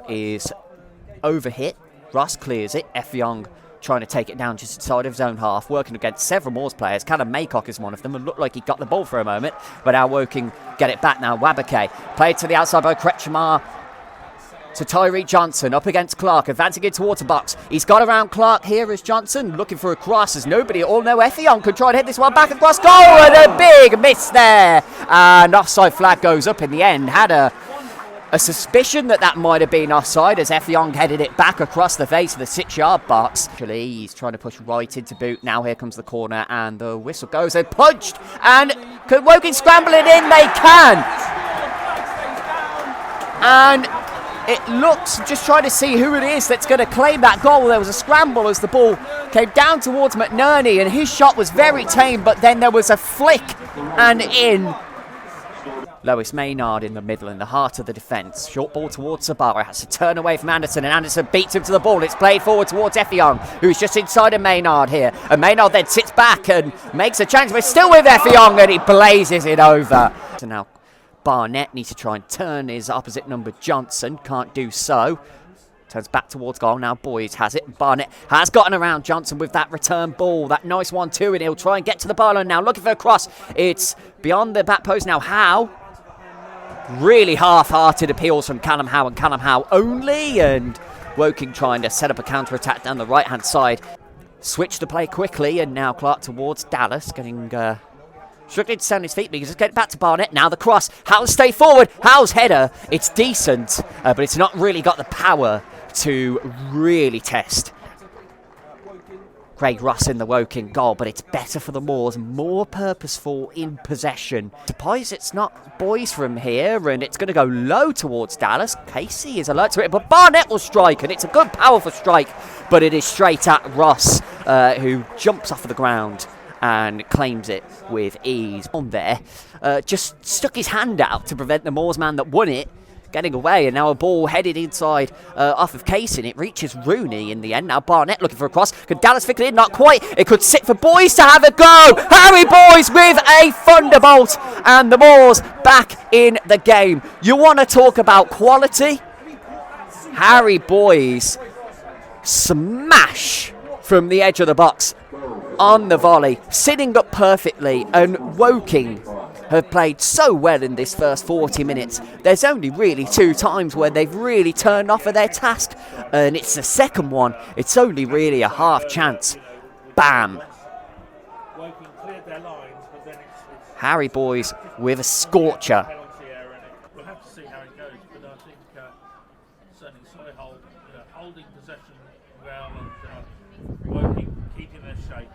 is overhit. Russ clears it. Effiong trying to take it down just inside of his own half, working against several Moors players. Callum Maycock is one of them, and looked like he got the ball for a moment, but now Woking get it back now. Wabake played to the outside by Kretschmar to Tyree Johnson, up against Clark, advancing into Waterbox. He's got around Clark here as Johnson, looking for a cross. There's nobody at all. No, Effiong could try to hit this one back across goal, and a big miss there. And offside flag goes up in the end. Had a suspicion that might have been offside as Effiong headed it back across the face of the 6-yard box. Actually, he's trying to push right into boot. Now here comes the corner and the whistle goes. They're punched, and could Woking scramble it in? They can. And it looks, just trying to see who it is that's going to claim that goal. There was a scramble as the ball came down towards McNerney, and his shot was very tame, but then there was a flick and in. Lois Maynard in the middle, in the heart of the defence. Short ball towards Sabara. Has to turn away from Anderson, and Anderson beats him to the ball. It's played forward towards Effiong, who's just inside of Maynard here. And Maynard then sits back and makes a chance. We're still with Effiong, and he blazes it over. So now Barnett needs to try and turn his opposite number, Johnson. Can't do so. Turns back towards goal. Now Boys has it. Barnett has gotten around Johnson with that return ball. That nice 1-2, and he'll try and get to the byline now. Looking for a cross. It's beyond the back post now. Howe. Really half-hearted appeals from Callum Howe and Callum Howe only, and Woking trying to set up a counter-attack down the right-hand side. Switch the play quickly, and now Clark towards Dallas, getting struggling to stand his feet, but he can just get it back to Barnett. Now the cross. Howe stay forward. Howe's header, it's decent, but it's not really got the power to really test Craig Russ in the Woking goal, but it's better for the Moors, more purposeful in possession. Surprised it's not Boys from here, and it's going to go low towards Dallas. Casey is alert to it, but Barnett will strike, and it's a good, powerful strike, but it is straight at Russ, who jumps off of the ground and claims it with ease. On there, just stuck his hand out to prevent the Moors man that won it getting away, and now a ball headed inside off of Casey, and it reaches Rooney in the end. Now Barnett looking for a cross. Could Dallas flick it in? Not quite. It could sit for Boys to have a go. Harry Boys with a thunderbolt, and the Moors back in the game. You want to talk about quality? Harry Boys smash from the edge of the box on the volley, sitting up perfectly, and Woking have played so well in this first 40 minutes. There's only really 2 times where they've really turned off of their task, and it's the second one. It's only really a half chance. Bam! Harry Boys with a scorcher. We'll have to see how it goes, but I think certainly Solihull holding possession well and Woking keeping their shape.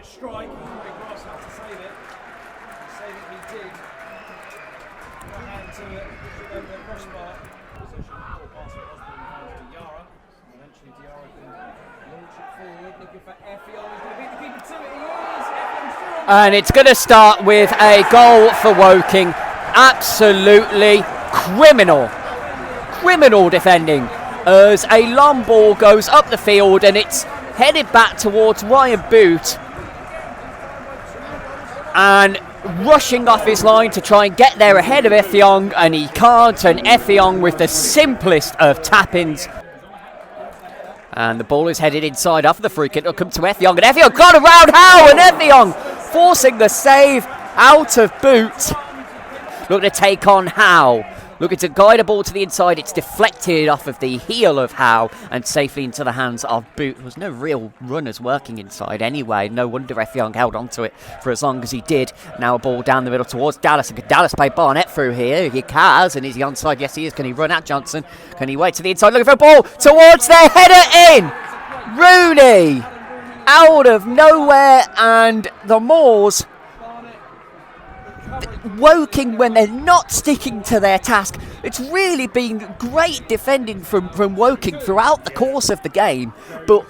Strike, Craig Ross had to save it. He saved it, he did. Got hand to it, over the crossbar. Position, ball pass it was to Yara. Eventually Diarra can launch it forward, looking for Effiong. He's going to beat the keeper to it. He is. Effion's through. And it's going to start with a goal for Woking. Absolutely criminal defending, as a long ball goes up the field and it's headed back towards Ryan Boot, and rushing off his line to try and get there ahead of Effiong, and he can't, and Effiong with the simplest of tap-ins. And the ball is headed inside after the free kick. It'll come to Effiong, and Effiong got around Howe, and Effiong forcing the save out of Boot. Looking to take on Howe. Looking to guide a ball to the inside. It's deflected off of the heel of Howe and safely into the hands of Boot. There was no real runners working inside anyway. No wonder Effiong held on to it for as long as he did. Now a ball down the middle towards Dallas. And can Dallas play Barnett through here? He has. And is he onside? Yes, he is. Can he run at Johnson? Can he wait to the inside? Looking for a ball towards their header in. Rooney out of nowhere. And the Moors, Woking, when they're not sticking to their task. It's really been great defending from Woking throughout the course of the game, but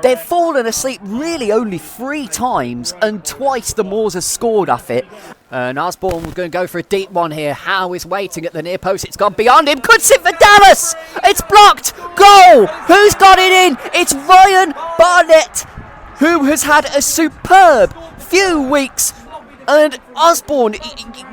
they've fallen asleep really only 3 times, and twice the Moors have scored off it. And Osborne was going to go for a deep one here. Howe is waiting at the near post. It's gone beyond him. Could sit for Dallas. It's blocked. Goal. Who's got it in? It's Ryan Barnett, who has had a superb few weeks And Osborne,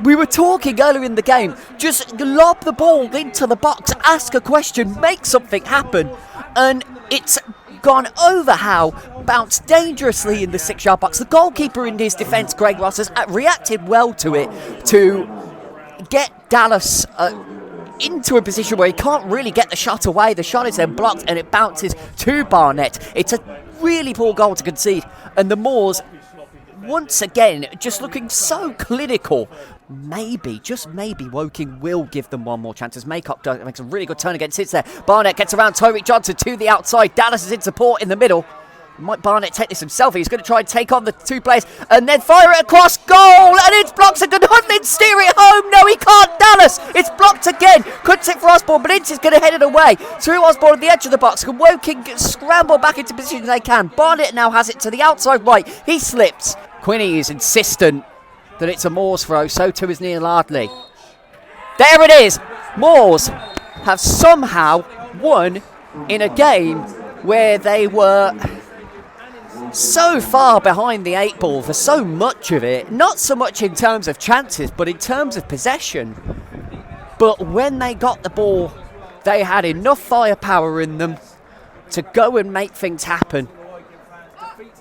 we were talking earlier in the game, just lob the ball into the box, ask a question, make something happen. And it's gone over Howe, bounced dangerously in the 6-yard box. The goalkeeper in his defence, Greg Ross, has reacted well to it to get Dallas into a position where he can't really get the shot away. The shot is then blocked and it bounces to Barnett. It's a really poor goal to concede. And the Moors, once again, just looking so clinical. Maybe, just maybe, Woking will give them one more chance as Maycock makes a really good turn against it there. Barnett gets around Tory Johnson to the outside. Dallas is in support in the middle. Might Barnett take this himself? He's going to try and take on the 2 players and then fire it across goal, and it's blocked. And Huntley steer it home. No, he can't. Dallas, it's blocked again. Couldn't it for Osborne, but Ince is going to head it away through Osborne at the edge of the box. Can Woking scramble back into position they can? Barnett now has it to the outside right. He slips. Quinney is insistent that it's a Moors throw. So too is Neil Ardley. There it is. Moors have somehow won in a game where they were so far behind the 8 ball for so much of it. Not so much in terms of chances, but in terms of possession. But when they got the ball, they had enough firepower in them to go and make things happen.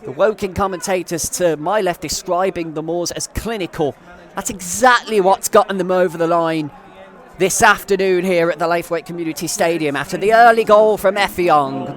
The Woking commentators to my left describing the Moors as clinical. That's exactly what's gotten them over the line this afternoon here at the Laithwaite Community Stadium after the early goal from Effiong.